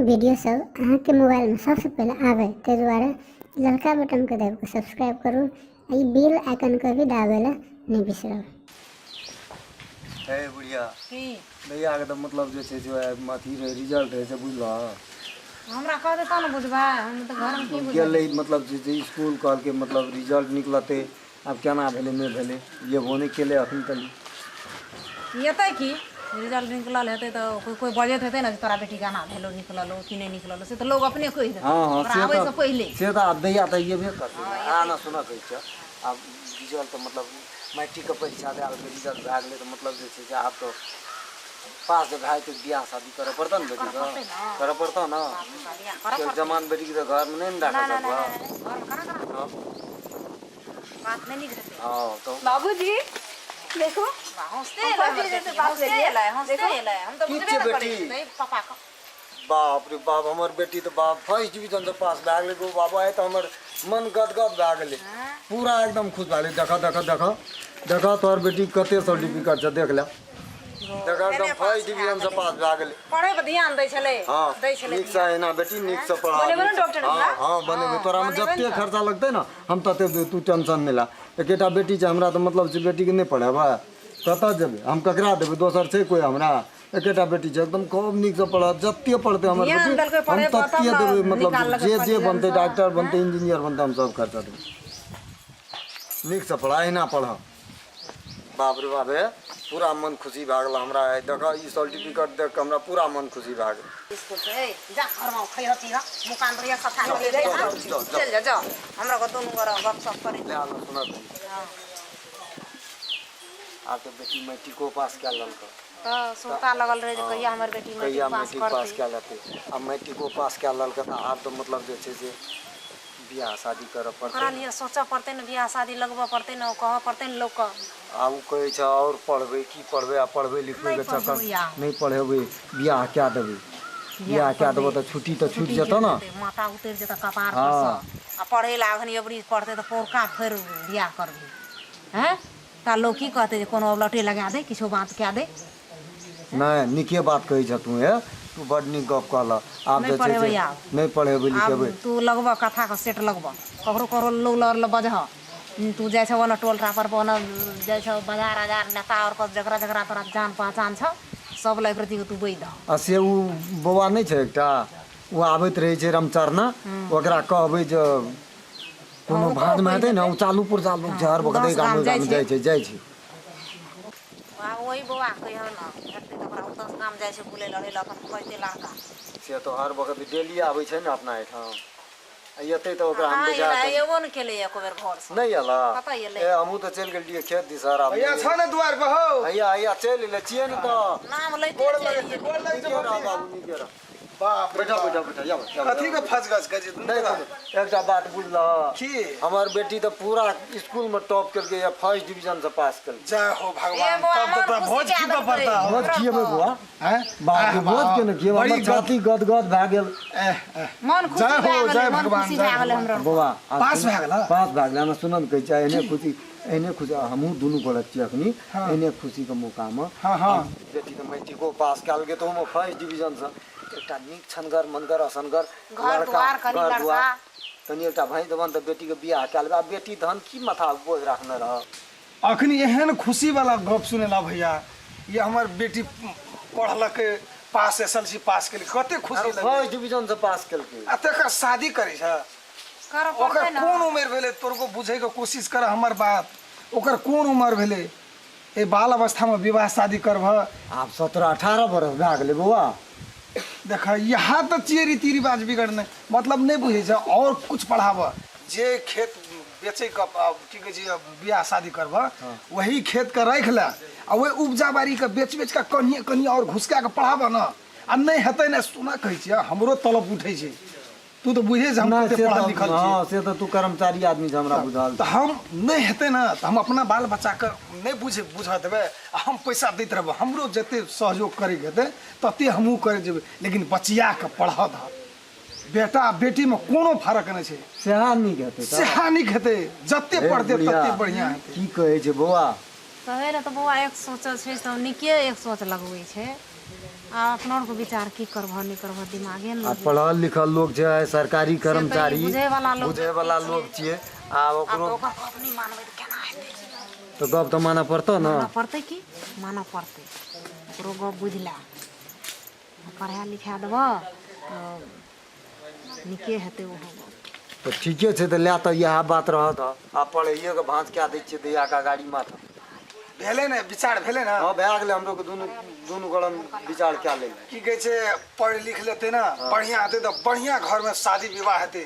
Video सब अहाँ के मोबाइल में सबसे पहले आवे ते द्वारा लड़का बटन के दबा के सब्सक्राइब करू आ ई बेल आइकन के भी दाबेला नहीं बिसरब। है बुढ़िया की भैया के तो मतलब जे छै जो अथी रे रिजल्ट है से बुझला हमरा कह दे त न बुझबा हम त घर में की बुझबा गेलै मतलब जे स्कूल कहल के मतलब रिजल्ट निकलते अब केना भेले नहीं भेले ये वो नहीं केले अखन तक येतै की रिजल्ट निकलल हेतै त कोई बजैत हेतै न तोरा बेटी गाना भेलो निकललो कि नहीं निकललो से त लोग अपने कहि देतै हां तोरा आबै से पहिले से तो अब दैया त ये भी करते आ ना सुना कहै छ अब रिजल्ट तो मतलब मैट्रिक के परीक्षा दे के रिजल्ट भए गेलै तो मतलब जे छै आप तो पास भाई तो बियाह शादी करे पड़ता न बेटी का करे पड़ता ना जमान बेटी के घर में नहीं डाका जाबा बात नहीं निकलते हां तो बाबूजी देखो हंसते हम तो बुझबे न करै पापा का बाप रे बाप हमर बेटी तो बाप फर्स्ट डिवीजन से पास भए गेलै गो बाबा है तो हमर मन गदगद भए गेलै पूरा एकदम खुश भए गेलै देखा तोहर बेटी कते सर्टिफिकेट छै देख ले देखा एकदम फर्स्ट डिवीजन से पास भए गेलै पढ़े पर ध्यान दै छले हां दै छले नीक से एना बेटी नीक से पढ़ा बनेबे न डॉक्टर हमरा हां बनेबे तोरा में जते खर्चा लगतै ना हम तते तू टेंशन नहीं ला एकेटा बेटी छै हमरा तो मतलब छै बेटी के नहीं पढ़ाबा कतऽ जेबै हम ककरा देबै दोसर छै कोई हमरा एकेटा बेटी छै एकदम खूब नीक से पढ़ा जते पढ़ते हमर बेटी हम तते देबै मतलब जे बनते डॉक्टर बनते इंजीनियर बनते हम सब खर्चा देबै नीक से पढ़ा एना पढ़ा बाप रे बाप है पूरा मन खुशी भए गेल हमरा देखा ई सर्टिफिकेट देख के हमरा पूरा मन खुशी भए गेल स्कूल से जा घर में खै हती र मुकान पर सफा कर ले चल जा हमरा को दोनों घर गप सप करे ले आलो सुना आप तो बेटी मैट्रिको पास कर ललक तो सोता लगल रहे जे कहिया हमर बेटी कहिया मैट्रिक मैट्रिक पास पास कर लेते अब मैट्रिको पास कर ललक तो आप तो मतलब जे छै से बियाह शादी करऽ ओकरा पड़तै लिए सोचा पड़ते न बियाह शादी लगबा पड़ते न कह पड़ते न लोग का आब उ कहै छै और पढ़बै की पढ़बै आ पढ़बै लिखबै के चक्कर नहीं पढ़ेबै बियाह क्या देबै बियाह क्या देबो तो छुट्टी तो छूट जेतौ ना माथा उतर जेता कपार पर से आ पढ़े ला अखनी अबरी पढ़ते तो पोरका फेर बियाह करबे हैं ता लोग की कहते जे कोनो लटे लगा दे किछो बात क्या दे नहीं निके बात कहै छ तू है तू बड नीक गप कहला आप जे छै नहीं पढ़ेबै लिखेबै तू लगबा कथा का सेट लगबा ककरो ककरो लोग लड़ बजह तू जाय छ ओना टोल टापर पर ओना जाय छ बाजार आजार नेता और को जकरा जकरा तोरा जान पहचान छ सब लै प्रति तू बैद आ से उ बौआ नहीं छै एकटा उ आबैत रहै छै रामचरणा ओकरा कहबै जे कोनो भाद में हेतै ने उ चालूपुर झर बगदै गाम जाइ छै आ ओही बौआ कहियो न हेतै त ओकरा उतस काम जाय छै बुले लड़े ल अपन कहते लड़का से तो हर वक्त डेली आबै छै ने अपना एठाम एतै तो ओकरा हम बेजा एबो न केले एको बेर घर से नहीं अला कतऽ एलै ए हमहू तो चल गेलियै खेत दिसार आब भैया छ न द्वार पे हो हैया चल ले छियै न तो नाम लैते चलिए निके रह बाबू निके रह बाप रे बैठा या कथी के फसगस के जे नहीं एकटा बात बुझला की हमर बेटी तो पूरा स्कूल में टॉप करके या फर्स्ट डिवीजन से पास कर जय हो भगवान तब तो तोरा भोज की पे पड़ता हो भोज किएबै बुआ हैं बाप रे भोज के न किए हमर छाती गदगद भए गेल मन खुशी जय हो, भए जय गेलै मन भगवान, खुशी जय भए गेलै हमरा बौआ पास भए गेल पास भए गेल हमरा सुनन कहै छै एने खुशी हमहूँ दुनू गोरा छियै अखनी एने खुशी के मौका में हां बेटी तो मैट्रिको पास कल के तो हम फर्स्ट डिवीजन से एकटा नीक छनगर मनगर असनगर घर द्वार कनी लड़का कनी एकटा भाई दबन तो बेटी के बियाह कल बेटी धन की माथा बोझ रखने रह अखनी एहन खुशी वाला गप सुनेला भैया ये हमर बेटी पढ़लक पास एसएलसी पास केली कते खुशी लगे फर्स्ट डिवीजन से पास केलकै आ तकर शादी करै छ कर ओकर पड़ते न कोन उम्र भेलै तोर को बुझै के कोशिश कर हमर बात ओकर कोन उम्र भेलै ए बाल अवस्था में विवाह शादी करब आब 17-18 बरस भए गेलै बौआ देख यहाँ तो चिए रीति रिवाज बिगड़ने मतलब नहीं बुझे छ और कुछ पढ़ाब जे खेत बेचे के की कहे छै बियाह शादी करब वही खेत के रख ले आ वही उपजा बाड़ी के बेच के कहीं और घुसका के पढ़ाब न आ नहीं हेतै ने सुना कहै छियै हमरो तलब उठै छै तू तो बुझे हम कते पढ़ल लिखल छी हां से तो तू कर्मचारी आदमी हमरा बुझाल तो हम नहीं हेतै ना तो हम अपना बाल बच्चा के नहीं बुझ देबै आ हम पैसा दैत रहब हमरो जते सहयोग करे के हेतै तते हमहू करे जेबै लेकिन बचिया के पढ़ा द बेटा बेटी में कोनो फर्क नहीं छै सेहा नीक हेतै सेहा नीक हेतै जते पढ़तै तते बढ़िया हेतै की कहै छै बौआ कहे न तो बौआ एक सोच छै तो निके एक सोच लगबै छै आ अपना को विचार की करबह नहीं करबह दिमागे आ न पढ़ल लिखल लोग छै सरकारी कर्मचारी बुझे वाला लोग बुझे वाला लोग छियै आ आ ओकरो तो ओकर गप नहीं मानबै त केना हेतै तो गप तो मानऽ पड़तो न मानऽ पड़तै की मानऽ पड़तै ओकरो गप बुझला पढ़ा लिखा देबह नीके हेतै ओहो गप तो ठीके छै तऽ लए तऽ इएह बात रहत आ पढ़ैए के भाँज कए दै छियै दैया का गाड़ी माथा भेले ने विचार भेले ना हाँ भए गेलै हमरो के दुनू गरम विचार कए ले की कहै छै पढ़ लिख लेते ना बढ़िया हेतै तो बढ़िया घर में शादी विवाह हेतै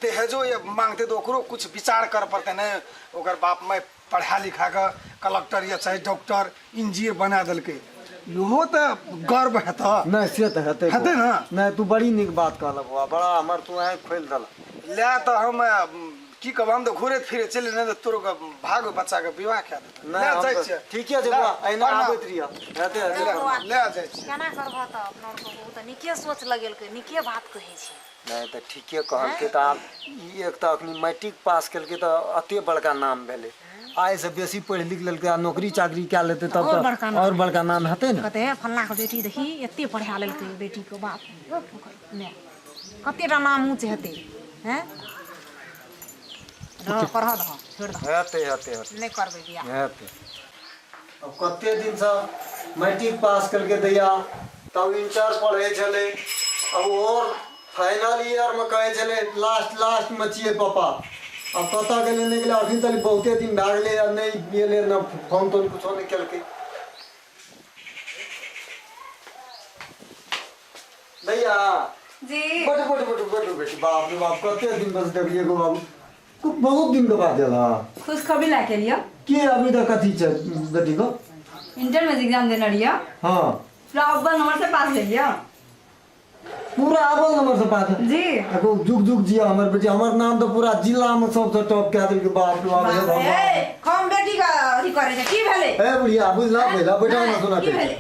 दहेजो ये मांगते तो ओकरो कुछ विचार कर पड़ते ने ओकर बाप माय पढ़ा लिखा के कलेक्टर या चाहे डॉक्टर इंजीनियर बना देलकै इहो तऽ गर्व हेतऽ नहीं से तऽ हेतै हेतै ना नहीं तू बड़ी नीक बात कहलक बौआ बड़ा हमर तू आँखि खोलि देलक ले तऽ हम की कहब हम तऽ घूरे फिरे चले नहीं तो तोरो के भाग बच्चा के विवाह कए देतै नहीं हम तऽ ठीके छै बौआ अहिना आबैत रहिया हेतै हेतै ले जाइ छी केना करबह तऽ अपना को ओ तऽ नीके सोच लगेलकै नीके बात कहै छै नहीं तऽ ठीके कहलकै तऽ आब ई एक तऽ अखनी मैट्रिक पास केलकै तऽ अते बड़का नाम भेलै आइ से बेसी पढ़ि लिख लेलकै आ नौकरी चाकरी कए लेतै तब और तऽ बड़का नाम। और बड़का नाम हेतै ने कहते फल्लाँ के बेटी देखी एते पढ़ा लेलकै बेटी के बाप माय कतेटा नाम ऊँच हेतै हैं पढ़ दह छोड़ दह हेतै हेतै हेतै नहीं करबै बियाह हेतै अब कते दिन से मैट्रिक पास करके दैया तब इंटर पढ़ै छलै अब और फाइनल ईयर में कहै छलै लास्ट में छियै पापा अब कतऽ गेलै नहि गेलै अखन तक बहुते दिन भए गेलै आ नहि गेलै न फोन तोन कुछो नहि केलकै दैया जी बट बेटी बाप रे बाप कते दिन बस देखलिए गो बाबू बहुत दिन के बाद एला खुशखबरी ला के लिया के अभी तक कथी छै बेटी को इंटर में एग्जाम देने रहिया हाँ पूरा अव्वल नंबर से पास ले लिया पूरा अव्वल नंबर से पास जी देखो जुग जिया हमर बेटी हमर नाम तो पूरा जिला में सबसे टॉप कह देलकै बाप रे बाप हे भगवान कम बेटी का अथी करे छै की भेले ए बुढ़िया बुझला भेला बैठा ना सुना की के भेले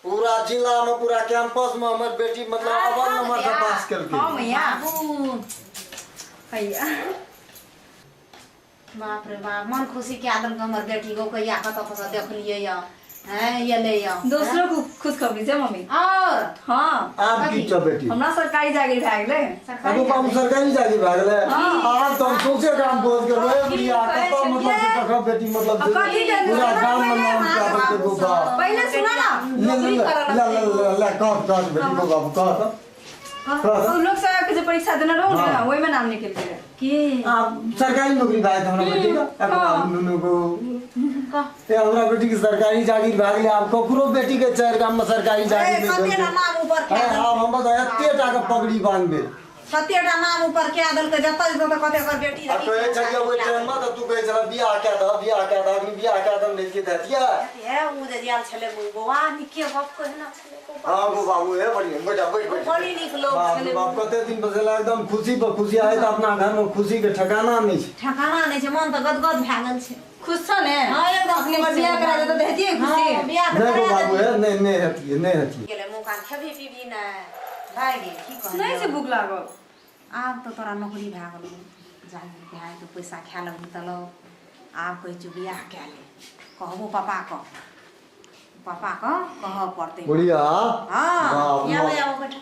पूरा जिला में पूरा कैंपस में हमर बेटी मतलब अव्वल नंबर से पास केलकै हां भैया भैया बाप रे बाप मन खुशी के आदम के हमर बेटी को कहिया कतऽ देखलियै या हैं ये ले या दूसरों को खुशखबरी छै मम्मी और हां आप की छ बेटी हमरा सरकारी जागीर भए गेलै अब हम सरकारी जागी भए गेलै आब तो हम सोचे काम बोझ के रे बुढ़िया कतऽ मतलब से तक बेटी मतलब अब कथी के पूरा गांव में नाम क्या देलकै गो बाप पहले सुना ना नौकरी करल ले कह बेटी को बाबू कह उ लोग से के जे परीक्षा देने रहौ ने ओइ में नाम निकल गेलै की आप सरकारी नौकरी भाई तो हमरा बेटी का अब नुनु को ते हमरा बेटी की सरकारी जागीर भए गेलै आब ककरो बेटी के चारि गाम में सरकारी जागीर नहीं कतेटा देलकै नाम ऊपर के आब हम बता एते टा के पगड़ी बांधबे कतेटा नाम ऊपर के देलकै जतऽ जतऽ कते कर बेटी आ कहे छलिए ओइ टाइम में तो तू कहे छला बियाह कए द अखनी बियाह कए द नहीं के देतिया ए उ जे दियाल छले बौआ निके गप कहना छले हां गो बाबू हे बढ़िया बेटा बैठ बड़ी नीक लोग बाप छले रे बाप कते दिन बसेला एकदम खुशी पर खुशी आए तो अपना घर में खुशी के ठिकाना नहीं छै ठकाना नहीं छै मन तऽ गदगद भए गेल छै खुश छ ने हां एकदम अपनी बार बियाह करा दे तो देती खुशी बियाह नहीं गो बाबू हे नहीं हती गेले मुंह कान खेबी पीबी नै भाई गे की कहै नहीं से भूख लागल आब तऽ तोरा नौकरी भए गेलौ जागी भए तऽ पैसा खा लगबू तलो आब कहै छी बियाह कए ले कहबो पापा क कहऽ पड़तै बढ़िया हां या आबो बैठ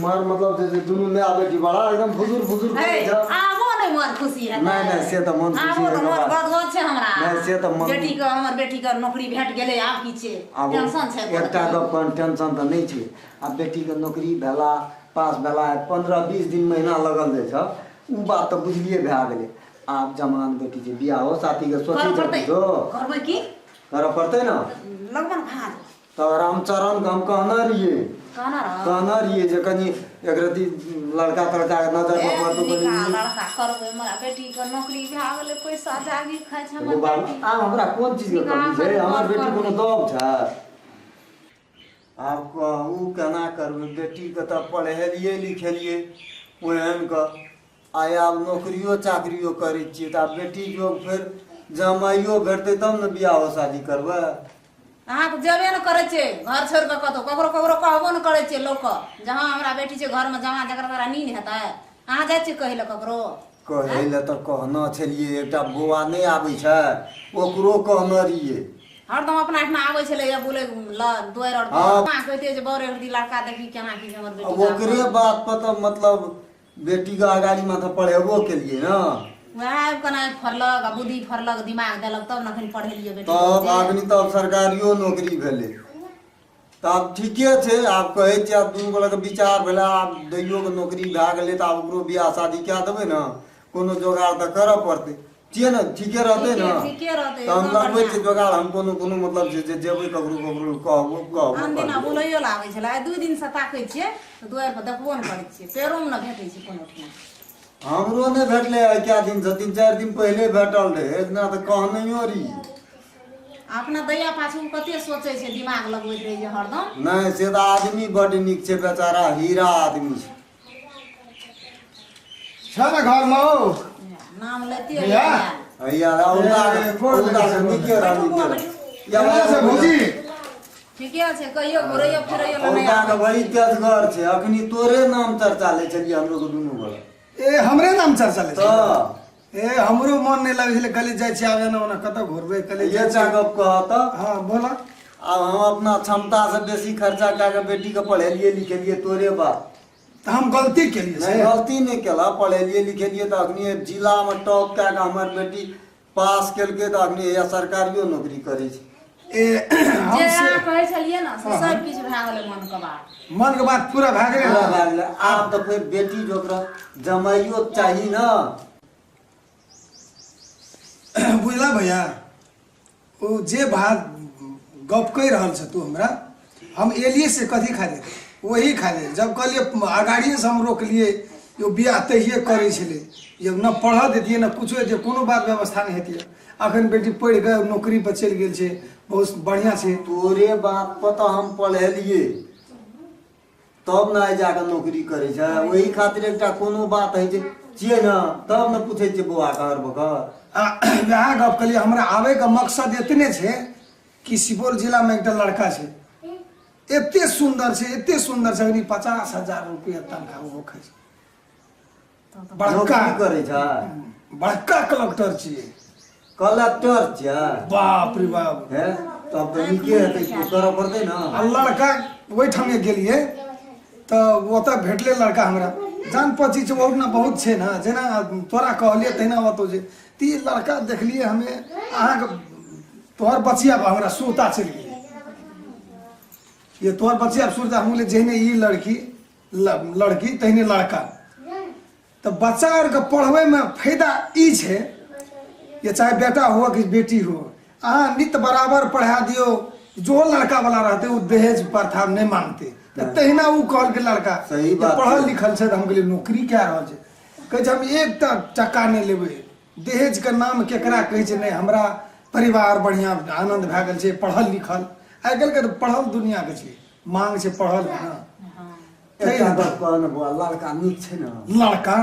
मार मतलब जैसे दुनू में आबे की बड़ा एकदम फुजुर करे छ आबो नै मन खुशी है नहीं से तो मन खुशी आबो है तऽ मन गदगद छै हमरा नहीं से तो मन बेटी के हमर बेटी के नौकरी भेट गेलै आब की छै टेंशन छै एकटा गप टेंशन तो नहीं छै आ बेटी के नौकरी भेला पास भेला 15-20 दिन महीना लगल रहे छ उ बात तो बुझलिए भए गेलै आब जमान बेटी जे बियाह हो साथी के सोची पड़तै जो करबै की कर पड़ते ना लगबन भाज तो रामचरण के हम कहना रहिए जे कनी एक रति लड़का तड़का के नजर पर पड़तो लड़का करबै हमरा बेटी के नौकरी भए गेलै पैसा जागी खाइ छै हमर बेटी आब हमरा कोन चीज के कमी छै हमर बेटी कोनो दब छै आब कहू केना करबै बेटी के तऽ पढ़ेलिए लिखेलिए ओहन के आइ आब नौकरियो चाकरियो करै छियै तऽ आब बेटी जो फेर जमाइयो भेटतै तब ने बियाह शादी करबै अहाँ तऽ जेबे ने करै छै घर छोड़ि कऽ कतहु ककरो कहबो ने करै छै लोक जहाँ हमरा बेटी छै घरमे जमा जकरा तोरा नींद हेतै अहाँ जाइ छियै कहै लए ककरो कहै लए तऽ कहना छलिए एकटा बौआ नहि आबै छै ओकरो कहना रहिए हरदम अपना एठना आबै छलै या बोले ल दोयर और हाँ। मां कहते जे बरे हरदी लड़का देखी केना की हमर बेटी अब ओकरे बात पर तो मतलब बेटी का अगाड़ी में तो पढ़ेबो के लिए ना वह कना फरलक आ बुद्धि फरलक दिमाग देलक तब न खन पढ़ेलिए बेटी तब आदमी तब सरकारियो नौकरी भेले तब ठीके छै आब कहै छी आब दुनू गोटे के विचार भेला आब दैयो के नौकरी भए गेलै तऽ आब ओकरो बियाह शादी कए देबै ने कोनो जोगाड़ तऽ करऽ पड़तै छियै ने ठीके रहतै ने ठीके रहतै तऽ हम लगबै छी जोगाड़ हम कोनो कोनो मतलब जे जेबै ककरो कहबो अनदिना बोलैयो ला आबै छलै आइ 2 दिन से ताकै छियै तऽ दुआर पर देखबो न करै छियै पेरो में न भेटै छै कोनो ठिना हमरो नहि भेटलै आइ क्या दिन से 3-4 दिन पहिले भेटल रहै इतना तऽ कहनैयो रही अपना दैया पाछू कते सोचै छै दिमाग लगबैत रहै छै हरदम नहीं से तो आदमी बड़ निक छै बेचारा हीरा आदमी छ ना घर में हो नाम लेते भैया? भैया औदा से निके रहनी या केना से भौजी ठीके छै कहियो घुरैयो फिरैयो ला औदा के बड़ी तेजगर छै अखनी तोरे नाम चर्चा ले चलिए हमरो के दुनू गोला ए हमरे नाम चर्चा ले तो ए हमरो मन नहीं लगे छले कले जाय छी आवे ना ओना कत घुरबे कले ये जाय छी गप कहत हां बोला अब हम अपना क्षमता से बेसी खर्चा कए के बेटी के पढ़ेलिए लिखेलिए तोरे बात तो हम गलती के लिए नहीं गलती नहीं केला पढ़ेलिए लिखेलिए तो अखनी जिला में टॉप कए के हमर बेटी पास केलकै तो अखनी या सरकारियो नौकरी करे छै ए जे हमसे कहै छलिए ना से सब किछ भए गेलै मन के बात मन के बात पूरा भाग पूरा गेलै भए गेलै आब तऽ फेर बेटी जोकरा जमाइयो चाही ना बुझला भैया ओ जे बात गप कहि रहल छ तू हमरा हम एलिए से कथी खा ले वही खा ले जब कहलिए अगाड़िए से हम रोकलिए यो बियाह तहिए करे छले जब न पढ़ देतिए न कुछो देतिए कोनो बात व्यवस्था नहीं हेतिए अखन बेटी पढ़ गए नौकरी पर चल गेल छै बहुत बढ़िया छै तोरे बात पर तो हम पढ़ेलिए तब ना जाके नौकरी करे छै वही खातिर एकटा कोनो बात है छै छियै ना तब न पूछे छै बौआ कहर बकर वएह गप कहलिए हमरा आवे का मकसद इतने छै कि सुपौल जिला में एकटा लड़का छै एते सुंदर छै 50,000 रुपया तनखा वो खाइ छै बड़का नौकरी करे छै बड़का कलेक्टर छियै कलेक्टर छै बाप रे बाप है तब तो नीके हेतै तू करऽ पड़तै ना आ लड़का ओहिठाम गेलिए तऽ ओतऽ भेटले लड़का हमरा जान पहची छै बहुत ना बहुत छै ना जेना तोरा कहलिए तहिना ओतो छै ती लड़का देखलिए हमें अहाँ के तोहर बचिया बा हमरा सूता चल गेल ये तोहर बचिया सूता हम ले जहने ई लड़की तहने लड़का तो बच्चा और के पढ़वे में फायदा ई छै ये चाहे बेटा हो कि बेटी हो अहाँ नित बराबर पढ़ा दियो जो लड़का वाला रहते वो दहेज प्रथा नहीं मानते तहिना वो कहल के लड़का सही बात पढ़ल लिखल छै हम कहलिए नौकरी क्या रहल छै कहै छै हम एक टका नहीं लेबै दहेज के नाम केकरा कहै छै नहीं हमरा परिवार बढ़िया आनंद भए गेल छै पढ़ल लिखल आइ काल्हि के पढ़ल दुनिया के छै मांग छै पढ़ल के ना एकटा गप कहन बौआ लड़का नीक छै ना लड़का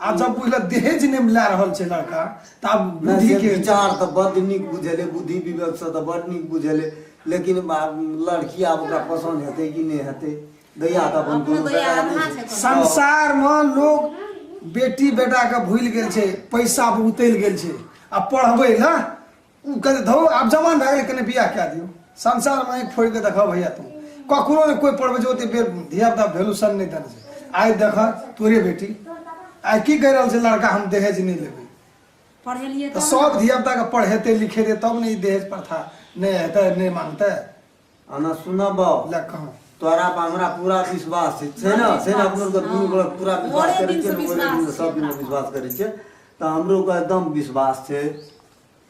आ जब बुझल दहेज नहीं ला रहल छै लड़का तब बुद्धि बुद्धि के विचार तो बड़ नीक बुझेले बुद्धि विवेक से तो बड़ नीक बुझेले लेकिन लड़की आब ओकरा पसंद हेतै कि नहीं हेतै दैया का अपन अपनो दैया आधा छै संसार में लोग बेटी बेटा के भूल गेल छै पैसा पे उतैल गेल छै आ पढ़बै ला उ कहै धौ आब जवान भए गेल कने बियाह कए दियौ संसार में एक फोड़ के देखा भैया तुम ककरो ने कोई पढ़बै छै ओते धिया पुता वैल्यूशन नहीं देने छै आइ देख तोरे बेटी आइ की कह रहल छै लड़का हम दहेज नहीं लेबै पढ़ेलिए तो सब धिया पुता के पढ़ेते लिखेते तब नहीं दहेज प्रथा नहीं हेतै नहीं मानतै आना सुनब ले कहाँ तोरा पर हमरा पूरा विश्वास छै ना से ना अपनो के दुनू गोटे पूरा विश्वास करै छै ओरे सब दिन विश्वास करै छै त हमरो के एकदम विश्वास छै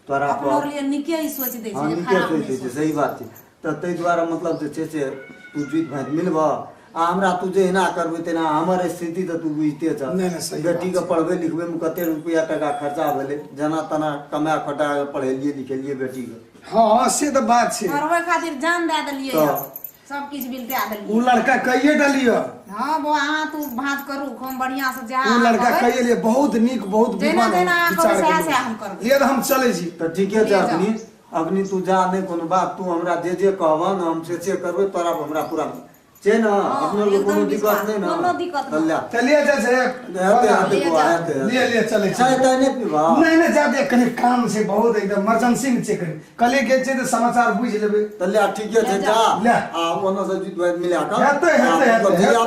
तोरा अपनो पर लिए निके ही सोच दै हां छै नीके खराब सोचै नहीं छै सही बात छै त तै द्वारा मतलब जे छै से तू जीत भांज मिलबा आ हमरा तू जेना करबै तेना हमर स्थिति त तू बुझते छ नहीं, नहीं, सही बेटी के पढ़बै लिखबै में कते रुपया टका खर्चा भेलै जना तना कमा खटा के पढ़ेलिए लिखेलिए बेटी के हाँ से तो बात छै पढ़बै खातिर जान दे देलिए तो- सब किछ बिलटा उ देलिए लड़का कहिए डालियो हां बो अहाँ तू भांज करू हम बढ़िया से जा उ लड़का कहिए लिए बहुत नीक बहुत जेना विद्वान जेना अहाँ विचार कहबै के सएह हम लोग। करबै। ये तो हम चले छी तो ठीके छै ले जाओ। अपनी अपनी तू जा नहीं कोनो बात तू हमरा जे कहबा न हम से करबै तोरा पर हमरा पूरा छे ना अपने लोग कोनो दिक्कत नहीं ना कोनो दिक्कत नहीं। चलिया चलिए जैसे लिए लिए चले चाय ताय नहीं पीबा नहीं नहीं जाते कहीं काम से बहुत एकदम इमरजेंसी में चेक करी कल के छे तो समाचार बुझ लेबे चलिया ठीक है जा ले। आ कोनो से जीत भाई मिला का हेते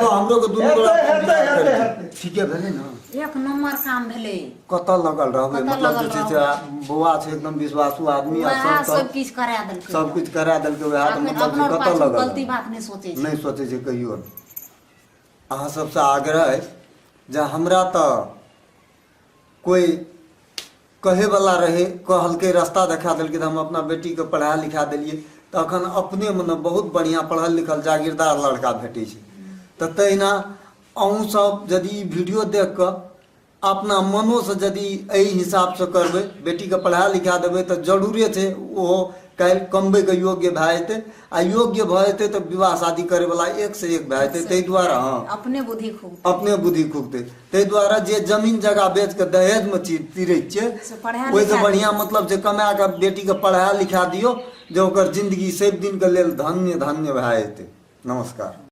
हमरो के दुनु हेते ठीक है भेले ना एक नंबर काम भेले कत लगल रहबे कतऽ मतलब लगल जे छै से बुआ छै एकदम विश्वासु आदमी आ वहाँ सब सब किछ करा देलकै सब कुछ करा देलकै वएह तो मतलब अपनो कत पाछू लगल गलती बात नहीं सोचे छै। नहीं सोचे छै कहियो अहाँ सबसे आग्रह है जे हमरा तो कोई कहे वाला रहे कहलकै रास्ता देखा देलकै तो हम अपना बेटी के पढ़ा लिखा देलिए तो अखन अपने में बहुत बढ़िया पढ़ल लिखल जागीरदार लड़का भेटै छै तो तहिना अहूँ सब यदि वीडियो देख कर अपना मनो से यदि एहि हिसाब से करबै बेटी के पढ़ा लिखा देबै तो जरूरे छै ओ काल्हि कमबै के योग्य भए जेतै आ योग्य भए जेतै तो विवाह शादी करे वाला एक से एक भए जेतै ताहि दुआरे हाँ अपने बुद्धि खूब अपने बुद्धि खुगतै ताहि दुआरे जे जमीन जगह बेच के दहेज में तीरै छियै से पढ़ा ओहिसँ लिखा बढ़िया मतलब जे कमा के बेटी के पढ़ा लिखा दियौ जे ओकर जिंदगी सब दिन के लेल धन्य धन्य भए जेतै। नमस्कार।